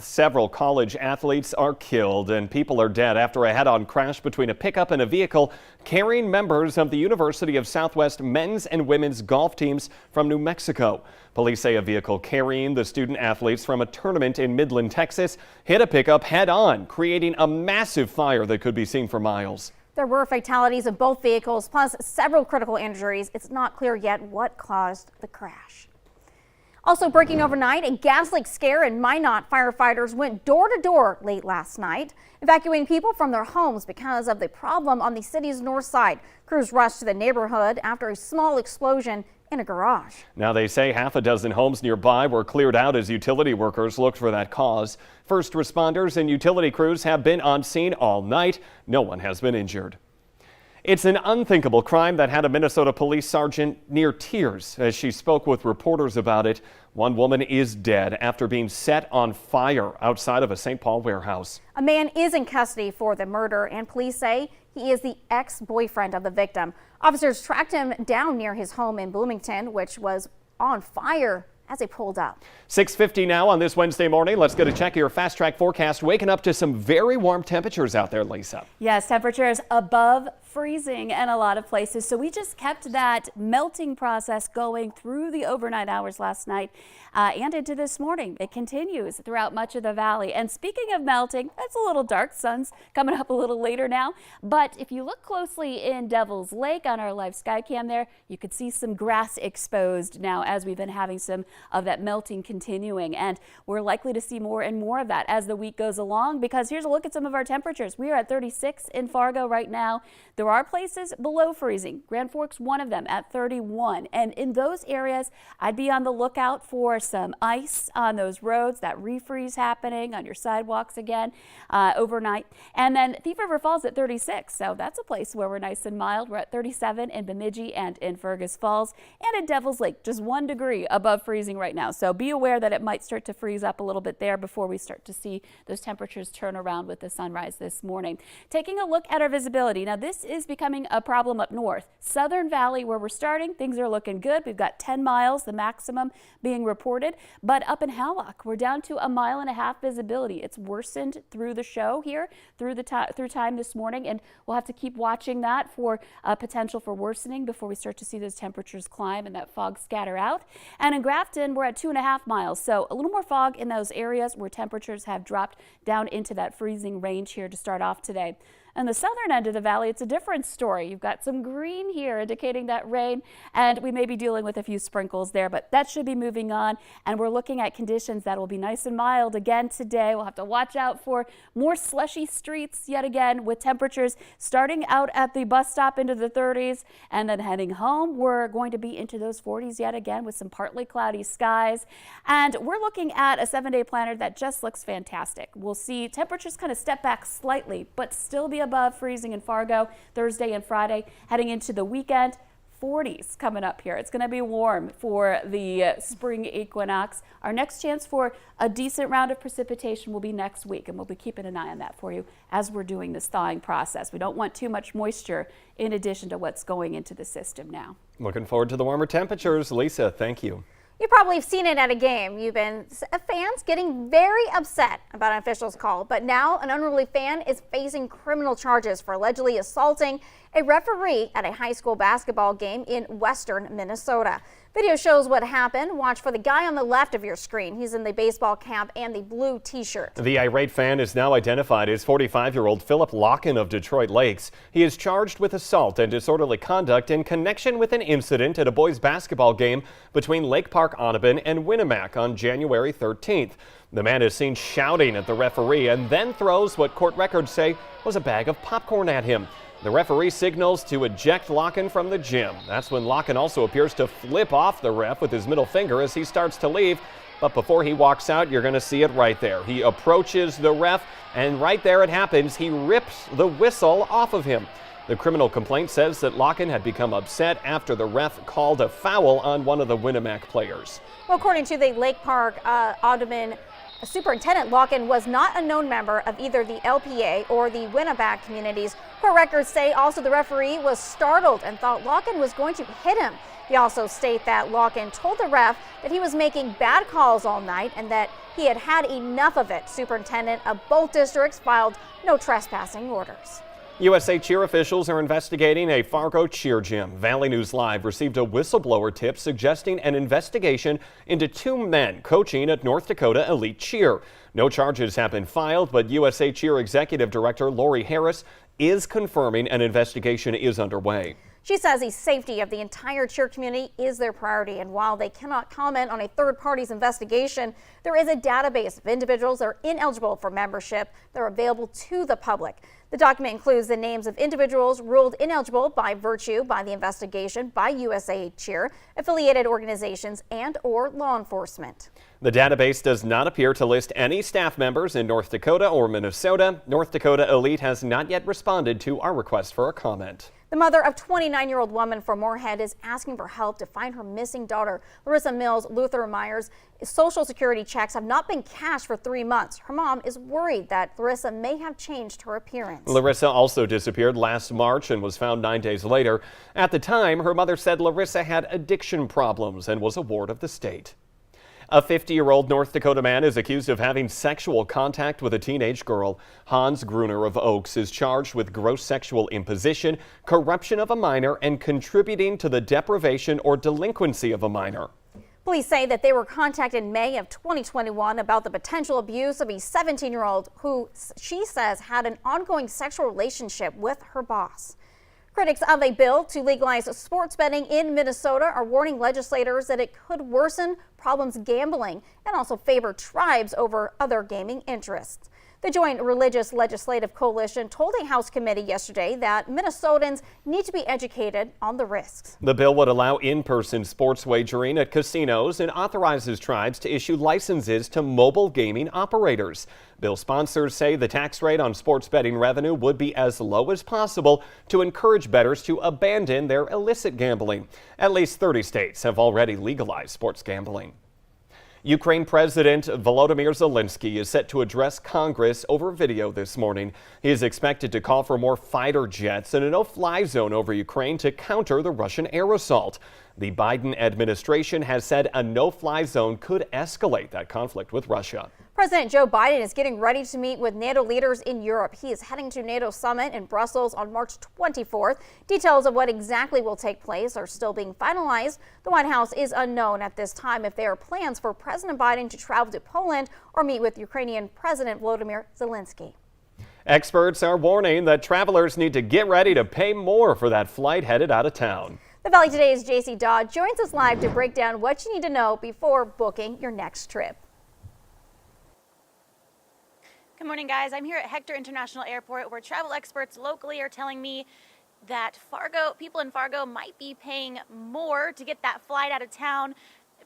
Several college athletes are killed and people are dead after a head-on crash between a pickup and a vehicle carrying members of the University of Southwest men's and women's golf teams from New Mexico. Police say a vehicle carrying the student athletes from a tournament in Midland, Texas, hit a pickup head-on, creating a massive fire that could be seen for miles. There were fatalities in both vehicles, plus several critical injuries. It's not clear yet what caused the crash. Also breaking overnight, a gas leak scare in Minot. Firefighters went door to door late last night, evacuating people from their homes because of the problem on the city's north side. Crews rushed to the neighborhood after a small explosion in a garage. Now they say half a dozen homes nearby were cleared out as utility workers looked for that cause. First responders and utility crews have been on scene all night. No one has been injured. It's an unthinkable crime that had a Minnesota police sergeant near tears as she spoke with reporters about it. One woman is dead after being set on fire outside of a St. Paul warehouse. A man is in custody for the murder, and police say he is the ex-boyfriend of the victim. Officers tracked him down near his home in Bloomington, which was on fire as they pulled up. 6:50 now on this Wednesday morning. Let's get a check of your fast track forecast. Waking up to some very warm temperatures out there, Lisa. Yes, temperatures above freezing in a lot of places. So we just kept that melting process going through the overnight hours last night and into this morning. It continues throughout much of the valley. And speaking of melting, it's a little dark. Sun's coming up a little later now. But if you look closely in Devil's Lake on our live sky cam there, you could see some grass exposed now as we've been having some of that melting continuing. And we're likely to see more and more of that as the week goes along, because here's a look at some of our temperatures. We are at 36 in Fargo right now. There are places below freezing. Grand Forks, one of them at 31. And in those areas, I'd be on the lookout for some ice on those roads, that refreeze happening on your sidewalks again overnight. And then Thief River Falls at 36. So that's a place where we're nice and mild. We're at 37 in Bemidji and in Fergus Falls, and in Devil's Lake, just 1 degree above freezing right now. So be aware that it might start to freeze up a little bit there before we start to see those temperatures turn around with the sunrise this morning. Taking a look at our visibility. Now this is becoming a problem up north. Southern Valley, where we're starting, things are looking good. We've got 10 miles, the maximum being reported. But up in Hallock, we're down to 1.5 miles visibility. It's worsened through the show here, through time this morning, and we'll have to keep watching that for potential for worsening before we start to see those temperatures climb and that fog scatter out. And in Grafton, we're at 2.5 miles. So a little more fog in those areas where temperatures have dropped down into that freezing range here to start off today. On the southern end of the valley, it's a different story. You've got some green here indicating that rain, and we may be dealing with a few sprinkles there, but that should be moving on. And we're looking at conditions that will be nice and mild again today. We'll have to watch out for more slushy streets yet again, with temperatures starting out at the bus stop into the 30s, and then heading home, we're going to be into those 40s yet again with some partly cloudy skies. And we're looking at a 7-day planner that just looks fantastic. We'll see temperatures kind of step back slightly, but still be above freezing in Fargo Thursday and Friday. Heading into the weekend, 40s coming up here. It's going to be warm for the spring equinox. Our next chance for a decent round of precipitation will be next week, and we'll be keeping an eye on that for you as we're doing this thawing process. We don't want too much moisture in addition to what's going into the system now. Looking forward to the warmer temperatures. Lisa, thank you. You probably have seen it at a game. You've been fans getting very upset about an official's call, but now an unruly fan is facing criminal charges for allegedly assaulting a referee at a high school basketball game in western Minnesota. Video shows what happened. Watch for the guy on the left of your screen. He's in the baseball cap and the blue t-shirt. The irate fan is now identified as 45-year-old Philip Locken of Detroit Lakes. He is charged with assault and disorderly conduct in connection with an incident at a boys basketball game between Lake Park Audubon and Winnemac on January 13th. The man is seen shouting at the referee and then throws what court records say was a bag of popcorn at him. The referee signals to eject Locken from the gym. That's when Locken also appears to flip off the ref with his middle finger as he starts to leave. But before he walks out, you're going to see it right there. He approaches the ref, and right there it happens. He rips the whistle off of him. The criminal complaint says that Locken had become upset after the ref called a foul on one of the Winnemac players. Well, according to the Lake Park Audubon Superintendent, Locken was not a known member of either the LPA or the Winnemac communities. Court records say also the referee was startled and thought Locken was going to hit him. They also state that Locken told the ref that he was making bad calls all night and that he had had enough of it. Superintendent of both districts filed no trespassing orders. USA Cheer officials are investigating a Fargo cheer gym. Valley News Live received a whistleblower tip suggesting an investigation into 2 men coaching at North Dakota Elite Cheer. No charges have been filed, but USA Cheer Executive Director Lori Harris is confirming an investigation is underway. She says the safety of the entire cheer community is their priority, and while they cannot comment on a third party's investigation, there is a database of individuals that are ineligible for membership that are available to the public. The document includes the names of individuals ruled ineligible by the investigation by USA Cheer, affiliated organizations, and/or law enforcement. The database does not appear to list any staff members in North Dakota or Minnesota. North Dakota Elite has not yet responded to our request for a comment. The mother of 29-year-old woman from Moorhead is asking for help to find her missing daughter. Larissa Mills, Luther Myers' Social Security checks have not been cashed for 3 months. Her mom is worried that Larissa may have changed her appearance. Larissa also disappeared last March and was found 9 days later. At the time, her mother said Larissa had addiction problems and was a ward of the state. A 50-year-old North Dakota man is accused of having sexual contact with a teenage girl. Hans Gruner of Oaks is charged with gross sexual imposition, corruption of a minor, and contributing to the deprivation or delinquency of a minor. Police say that they were contacted in May of 2021 about the potential abuse of a 17-year-old who she says had an ongoing sexual relationship with her boss. Critics of a bill to legalize sports betting in Minnesota are warning legislators that it could worsen problems gambling and also favor tribes over other gaming interests. The Joint Religious Legislative Coalition told a House committee yesterday that Minnesotans need to be educated on the risks. The bill would allow in-person sports wagering at casinos and authorizes tribes to issue licenses to mobile gaming operators. Bill sponsors say the tax rate on sports betting revenue would be as low as possible to encourage bettors to abandon their illicit gambling. At least 30 states have already legalized sports gambling. Ukraine President Volodymyr Zelensky is set to address Congress over video this morning. He is expected to call for more fighter jets and a no-fly zone over Ukraine to counter the Russian air assault. The Biden administration has said a no-fly zone could escalate that conflict with Russia. President Joe Biden is getting ready to meet with NATO leaders in Europe. He is heading to NATO summit in Brussels on March 24th. Details of what exactly will take place are still being finalized. The White House is unknown at this time if there are plans for President Biden to travel to Poland or meet with Ukrainian President Volodymyr Zelensky. Experts are warning that travelers need to get ready to pay more for that flight headed out of town. The Valley Today's JC Dodd joins us live to break down what you need to know before booking your next trip. Good morning, guys. I'm here at Hector International Airport, where travel experts locally are telling me that people in Fargo might be paying more to get that flight out of town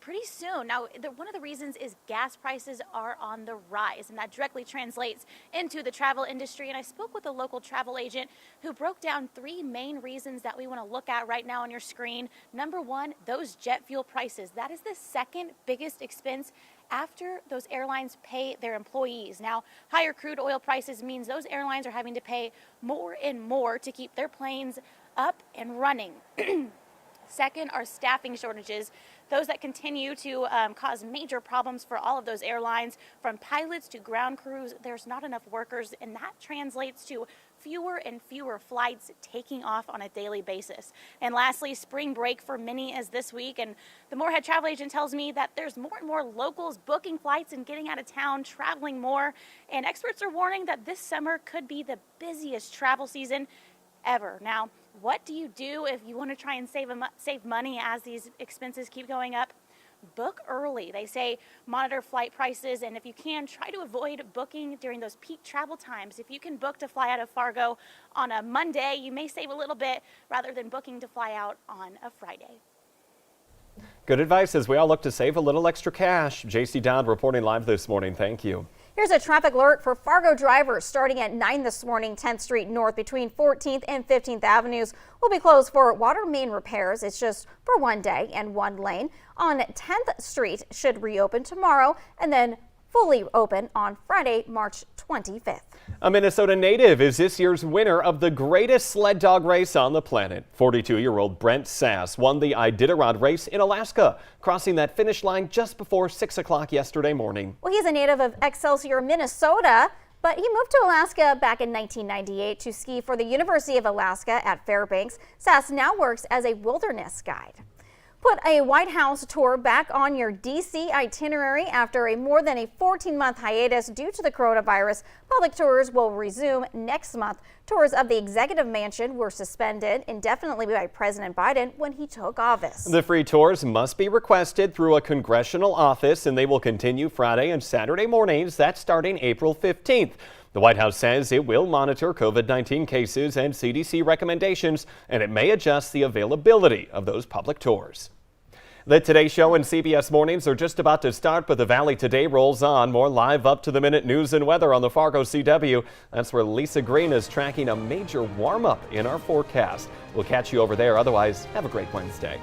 pretty soon. Now, one of the reasons is gas prices are on the rise, and that directly translates into the travel industry. And I spoke with a local travel agent who broke down 3 main reasons that we want to look at right now on your screen. Number 1, those jet fuel prices. That is the second biggest expense after those airlines pay their employees. Now, higher crude oil prices means those airlines are having to pay more and more to keep their planes up and running. Second are staffing shortages, those that continue to cause major problems for all of those airlines, from pilots to ground crews. There's not enough workers, and that translates to fewer and fewer flights taking off on a daily basis. And lastly, spring break for many is this week, and the Moorhead travel agent tells me that there's more and more locals booking flights and getting out of town, traveling more, and experts are warning that this summer could be the busiest travel season ever. Now, what do you do if you want to try and save money as these expenses keep going up? Book early. They say monitor flight prices, and if you can, try to avoid booking during those peak travel times. If you can book to fly out of Fargo on a Monday, you may save a little bit rather than booking to fly out on a Friday. Good advice as we all look to save a little extra cash. JC Dodd reporting live this morning. Thank you. Here's a traffic alert for Fargo drivers starting at 9 this morning. 10th Street North between 14th and 15th Avenues will be closed for water main repairs. It's just for 1 day and 1 lane. On 10th Street should reopen tomorrow, and then fully open on Friday, March 25th. A Minnesota native is this year's winner of the greatest sled dog race on the planet. 42-year-old Brent Sass won the Iditarod race in Alaska, crossing that finish line just before 6 o'clock yesterday morning. Well, he's a native of Excelsior, Minnesota, but he moved to Alaska back in 1998 to ski for the University of Alaska at Fairbanks. Sass now works as a wilderness guide. Put a White House tour back on your D.C. itinerary after more than a 14-month hiatus due to the coronavirus. Public tours will resume next month. Tours of the Executive Mansion were suspended indefinitely by President Biden when he took office. The free tours must be requested through a congressional office, and they will continue Friday and Saturday mornings. That's starting April 15th. The White House says it will monitor COVID-19 cases and CDC recommendations, and it may adjust the availability of those public tours. The Today Show and CBS Mornings are just about to start, but the Valley Today rolls on. More live up-to-the-minute news and weather on the Fargo CW. That's where Lisa Green is tracking a major warm-up in our forecast. We'll catch you over there. Otherwise, have a great Wednesday.